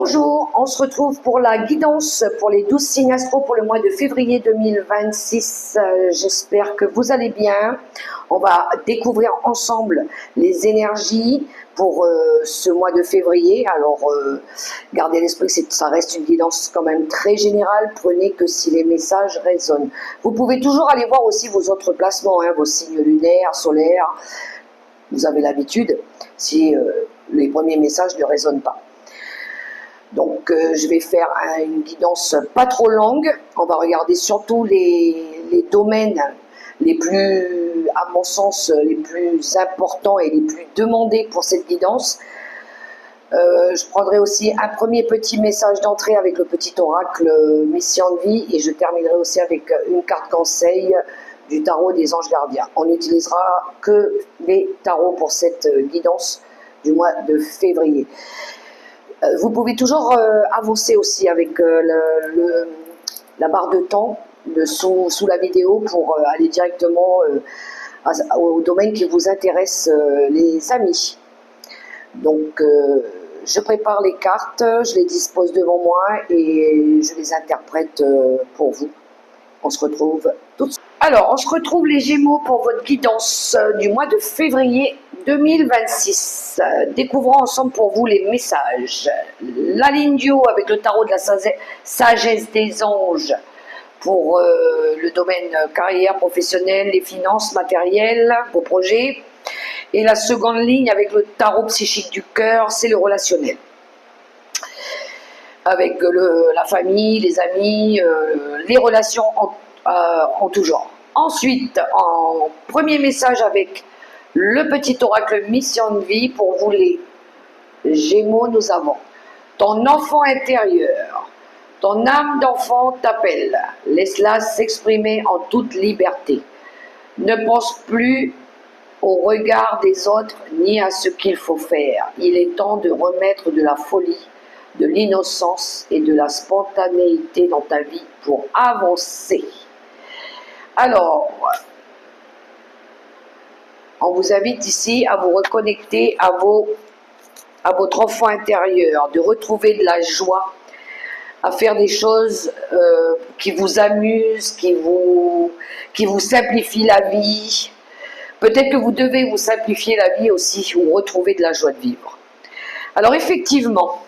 Bonjour, on se retrouve pour la guidance pour les 12 signes astro pour le mois de février 2026. J'espère que vous allez bien. On va découvrir ensemble les énergies pour ce mois de février. Alors, gardez à l'esprit que ça reste une guidance quand même très générale. Prenez que si les messages résonnent. Vous pouvez toujours aller voir aussi vos autres placements, vos signes lunaires, solaires. Vous avez l'habitude si les premiers messages ne résonnent pas. Donc je vais faire une guidance pas trop longue. On va regarder surtout les domaines les plus, à mon sens, les plus importants et les plus demandés pour cette guidance. Je prendrai aussi un premier petit message d'entrée avec le petit oracle Mission de vie et je terminerai aussi avec une carte conseil du tarot des anges gardiens. On n'utilisera que les tarots pour cette guidance du mois de février. Vous pouvez toujours avancer aussi avec la barre de temps sous la vidéo pour aller directement au domaine qui vous intéresse, les amis. Donc, je prépare les cartes, je les dispose devant moi et je les interprète pour vous. On se retrouve tout de suite. Alors, on se retrouve les Gémeaux pour votre guidance du mois de février 2026. Découvrons ensemble pour vous les messages. La ligne du haut avec le tarot de la sagesse des anges pour le domaine carrière professionnelle, les finances, matérielles, vos projets. Et la seconde ligne avec le tarot psychique du cœur, c'est le relationnel. Avec la famille, les amis, les relations en tout genre. Ensuite, en premier message avec le petit oracle Mission de vie, pour vous les Gémeaux, nous avons ton enfant intérieur, ton âme d'enfant t'appelle, laisse-la s'exprimer en toute liberté. Ne pense plus au regard des autres ni à ce qu'il faut faire. Il est temps de remettre de la folie, de l'innocence et de la spontanéité dans ta vie pour avancer. Alors, on vous invite ici à vous reconnecter à votre enfant intérieur, de retrouver de la joie, à faire des choses qui vous amusent, qui vous simplifient la vie. Peut-être que vous devez vous simplifier la vie aussi, ou retrouver de la joie de vivre. Alors effectivement,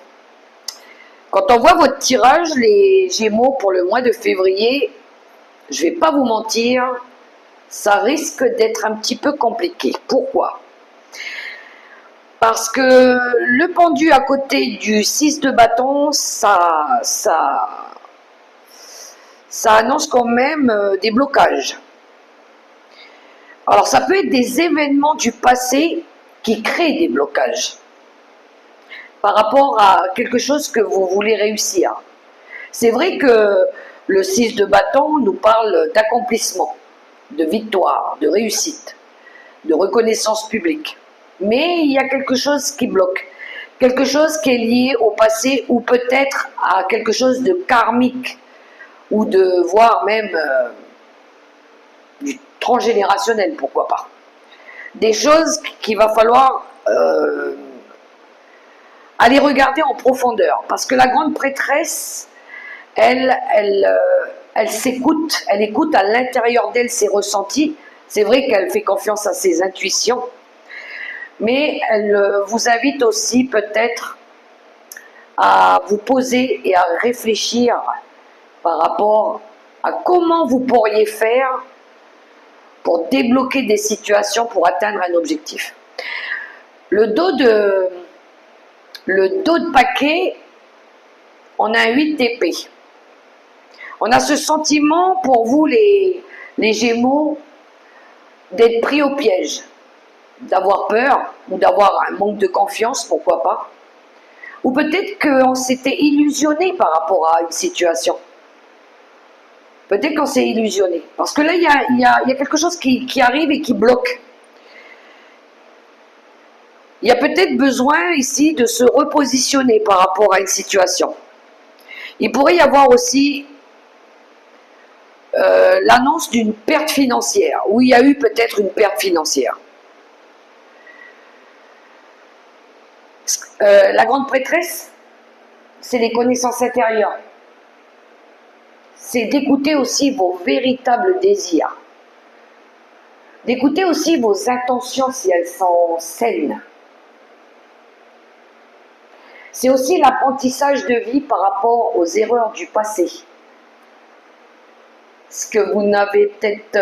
quand on voit votre tirage, les Gémeaux, pour le mois de février, je ne vais pas vous mentir, ça risque d'être un petit peu compliqué. Pourquoi ? Parce que le pendu à côté du 6 de bâton, ça annonce quand même des blocages. Alors ça peut être des événements du passé qui créent des blocages par rapport à quelque chose que vous voulez réussir. C'est vrai que le 6 de bâton nous parle d'accomplissement, de victoire, de réussite, de reconnaissance publique. Mais il y a quelque chose qui bloque, quelque chose qui est lié au passé ou peut-être à quelque chose de karmique ou de voire même du transgénérationnel, pourquoi pas. Des choses qu'il va falloir aller regarder en profondeur, parce que la grande prêtresse, elle s'écoute, elle écoute à l'intérieur d'elle ses ressentis. C'est vrai qu'elle fait confiance à ses intuitions, mais elle vous invite aussi peut-être à vous poser et à réfléchir par rapport à comment vous pourriez faire pour débloquer des situations pour atteindre un objectif. Le dos de paquet, on a un 8 d'épée. On a ce sentiment pour vous les Gémeaux d'être pris au piège, d'avoir peur ou d'avoir un manque de confiance, pourquoi pas. Ou peut-être qu'on s'était illusionné par rapport à une situation. Peut-être qu'on s'est illusionné. Parce que là, il y a quelque chose qui arrive et qui bloque. Il y a peut-être besoin ici de se repositionner par rapport à une situation. Il pourrait y avoir aussi l'annonce d'une perte financière, où il y a eu peut-être une perte financière. La grande prêtresse, c'est les connaissances intérieures. C'est d'écouter aussi vos véritables désirs. D'écouter aussi vos intentions si elles sont saines. C'est aussi l'apprentissage de vie par rapport aux erreurs du passé. Ce que vous n'avez peut-être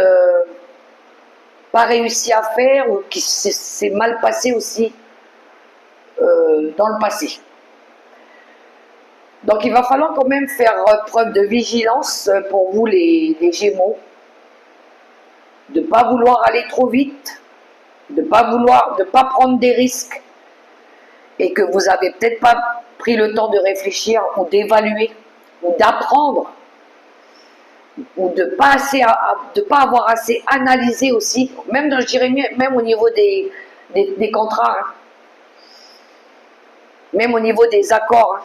pas réussi à faire ou qui s'est mal passé aussi dans le passé. Donc il va falloir quand même faire preuve de vigilance pour vous les Gémeaux, de ne pas vouloir aller trop vite, de ne pas prendre des risques et que vous n'avez peut-être pas pris le temps de réfléchir ou d'évaluer ou d'apprendre ou de ne pas avoir assez analysé aussi, même je dirais même au niveau des contrats, hein, même au niveau des accords. Hein.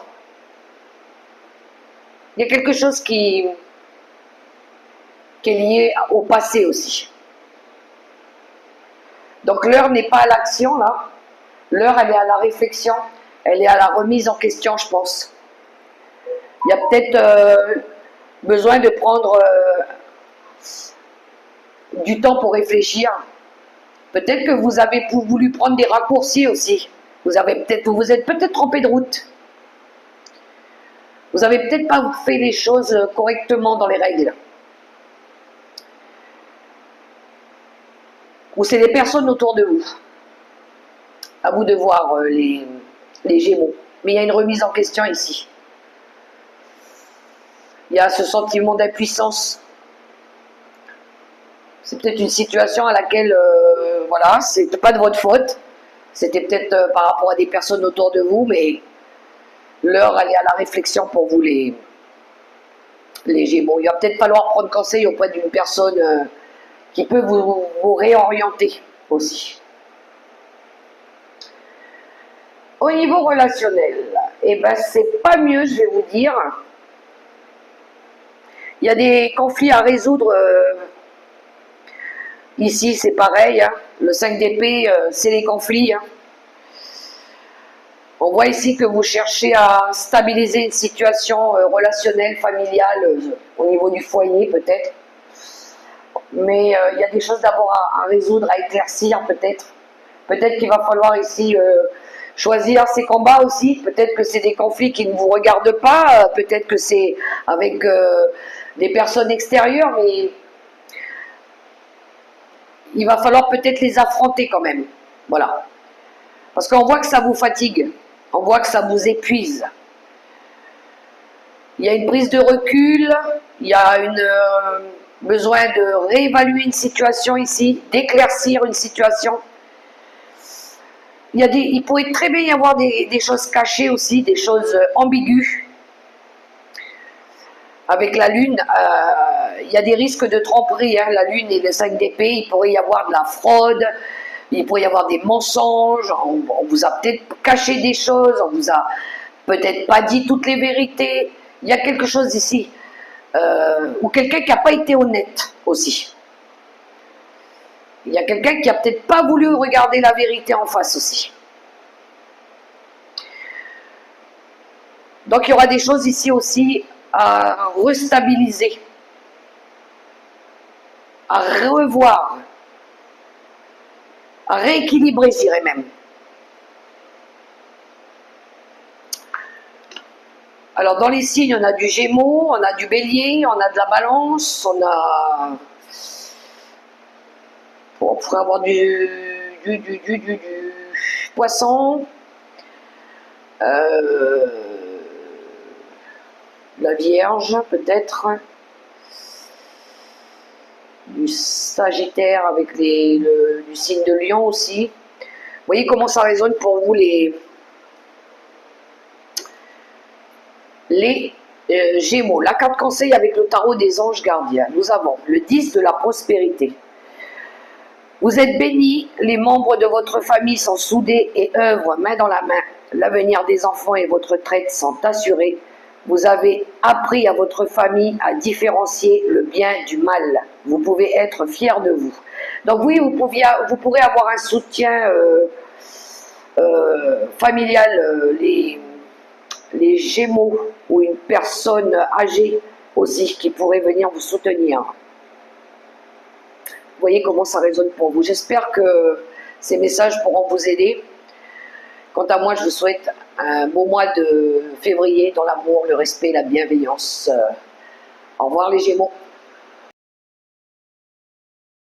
Il y a quelque chose qui est lié au passé aussi. Donc l'heure n'est pas à l'action là, l'heure elle est à la réflexion, elle est à la remise en question je pense. Il y a peut-être besoin de prendre du temps pour réfléchir. Peut-être que vous avez voulu prendre des raccourcis aussi. Vous êtes peut-être trompé de route. Vous n'avez peut-être pas fait les choses correctement dans les règles. Ou c'est les personnes autour de vous. À vous de voir les Gémeaux. Mais il y a une remise en question ici. Il y a ce sentiment d'impuissance. C'est peut-être une situation à laquelle, voilà, c'est pas de votre faute. C'était peut-être par rapport à des personnes autour de vous, mais l'heure, elle est à la réflexion pour vous, les Gémeaux. Il va peut-être falloir prendre conseil auprès d'une personne qui peut vous réorienter aussi. Au niveau relationnel, eh ben, c'est pas mieux, je vais vous dire. Il y a des conflits à résoudre. Ici, c'est pareil. Hein. Le 5 d'épée, c'est les conflits. Hein. On voit ici que vous cherchez à stabiliser une situation relationnelle, familiale, au niveau du foyer peut-être. Mais il y a des choses d'abord à résoudre, à éclaircir peut-être. Peut-être qu'il va falloir ici choisir ses combats aussi. Peut-être que c'est des conflits qui ne vous regardent pas. Peut-être que c'est avec des personnes extérieures, mais il va falloir peut-être les affronter quand même. Voilà. Parce qu'on voit que ça vous fatigue. On voit que ça vous épuise. Il y a une prise de recul. Il y a besoin de réévaluer une situation ici, d'éclaircir une situation. Il pourrait très bien y avoir des choses cachées aussi, des choses ambiguës. Avec la Lune, il y a des risques de tromperie. Hein. La Lune et le 5 d'épée, il pourrait y avoir de la fraude, il pourrait y avoir des mensonges, on vous a peut-être caché des choses, on vous a peut-être pas dit toutes les vérités. Il y a quelque chose ici, ou quelqu'un qui n'a pas été honnête aussi. Il y a quelqu'un qui n'a peut-être pas voulu regarder la vérité en face aussi. Donc il y aura des choses ici aussi à restabiliser, à revoir, à rééquilibrer, je dirais même. Alors dans les signes, on a du Gémeaux, on a du Bélier, on a de la Balance, on pourrait avoir du Poisson, la Vierge peut-être, du Sagittaire avec du signe de Lion aussi. Vous voyez comment ça résonne pour vous les Gémeaux. La carte conseil avec le tarot des anges gardiens. Nous avons le 10 de la prospérité. Vous êtes bénis, les membres de votre famille sont soudés et œuvrent main dans la main. L'avenir des enfants et votre traite sont assurés. Vous avez appris à votre famille à différencier le bien du mal. Vous pouvez être fiers de vous. Donc oui, vous pourrez avoir un soutien familial, les Gémeaux ou une personne âgée aussi qui pourrait venir vous soutenir. Vous voyez comment ça résonne pour vous. J'espère que ces messages pourront vous aider. Quant à moi, je vous souhaite un beau mois de février dans l'amour, le respect, la bienveillance. Au revoir les Gémeaux.